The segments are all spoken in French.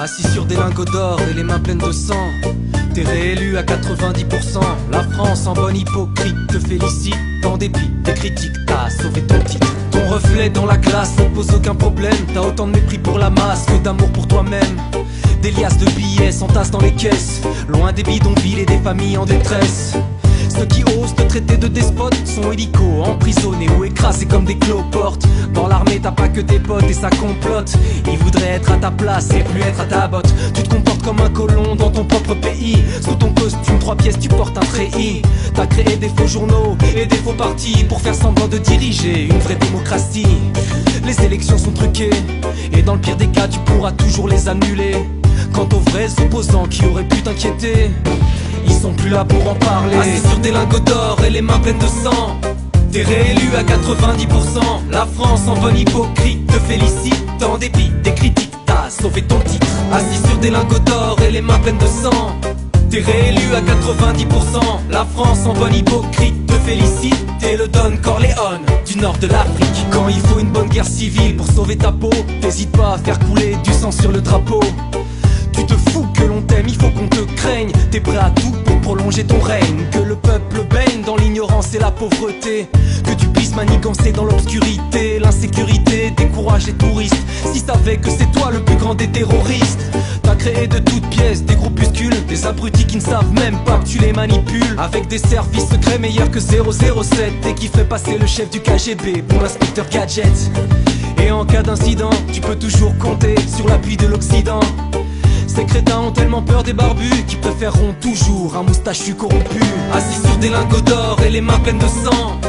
Assis sur des lingots d'or et les mains pleines de sang, t'es réélu à 90%. La France en bonne hypocrite te félicite. En dépit des critiques, t'as sauvé ton titre. Ton reflet dans la glace ne pose aucun problème. T'as autant de mépris pour la masse que d'amour pour toi-même. Des liasses de billets s'entassent dans les caisses, loin des bidonvilles et des familles en détresse. Ceux qui osent te traiter de despote sont hélicos, emprisonnés ou écrasés comme des cloportes. Dans l'armée t'as pas que tes potes et ça complote. Ils voudraient être à ta place et plus être à ta botte. Tu te comportes comme un colon dans ton propre pays. Sous ton costume 3 pièces tu portes un treillis. T'as créé des faux journaux et des faux partis pour faire semblant de diriger une vraie démocratie. Les élections sont truquées et dans le pire des cas tu pourras toujours les annuler. Quant aux vrais opposants qui auraient pu t'inquiéter, ils sont plus là pour en parler. Assis sur des lingots d'or et les mains pleines de sang, t'es réélu à 90%. La France en bonne hypocrite te félicite. En dépit des critiques, t'as sauvé ton titre. Assis sur des lingots d'or et les mains pleines de sang, t'es réélu à 90%. La France en bonne hypocrite te félicite. T'es le Don Corleone du nord de l'Afrique. Quand il faut une bonne guerre civile pour sauver ta peau, t'hésites pas à faire couler du sang sur le drapeau. Tu te fous que l'on t'aime, il faut qu'on te craigne. T'es prêt à tout pour prolonger ton règne. Que le peuple baigne dans l'ignorance et la pauvreté. Que tu puisses manigancer dans l'obscurité. L'insécurité décourage les touristes. Si savaient que c'est toi le plus grand des terroristes. T'as créé de toutes pièces des groupuscules, des abrutis qui ne savent même pas que tu les manipules. Avec des services secrets meilleurs que 007 et qui fait passer le chef du KGB pour l'inspecteur Gadget. Et en cas d'incident, tu peux toujours compter sur l'appui de l'Occident. Ces crétins ont tellement peur des barbus qu'ils préféreront toujours un moustachu corrompu. Assis sur des lingots d'or et les mains pleines de sang,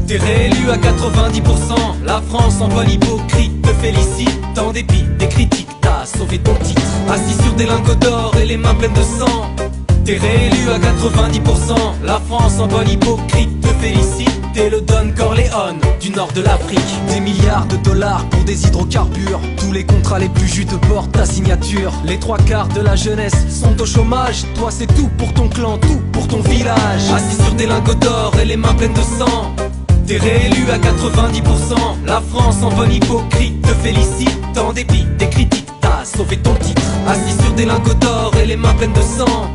t'es réélu à 90%. La France en bonne hypocrite te félicite. En dépit des critiques, t'as sauvé ton titre. Assis sur des lingots d'or et les mains pleines de sang, t'es réélu à 90%. La France en bonne hypocrite te félicite. T'es le Don Corleone du nord de l'Afrique. Des milliards de dollars pour des hydrocarbures. Tous les contrats les plus juteux portent ta signature. Les 3/4 de la jeunesse sont au chômage. Toi c'est tout pour ton clan, tout pour ton village. Assis sur des lingots d'or et les mains pleines de sang, t'es réélu à 90%. La France en bonne hypocrite te félicite. En dépit des critiques, t'as sauvé ton titre. Assis sur des lingots d'or et les mains pleines de sang,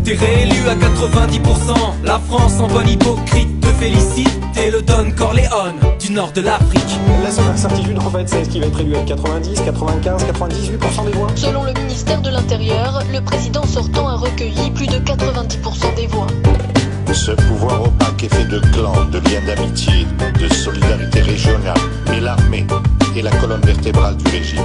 t'es réélu à 90%. La France en bonne hypocrite te félicite. T'es le Don Corleone du nord de l'Afrique. La seule incertitude en fait, c'est ce qui va être élu avec 90, 95, 98% des voix. Selon le ministère de l'Intérieur, le président sortant a recueilli plus de 90% des voix. Ce pouvoir opaque est fait de clans, de liens d'amitié, de solidarité régionale, mais l'armée est la colonne vertébrale du régime.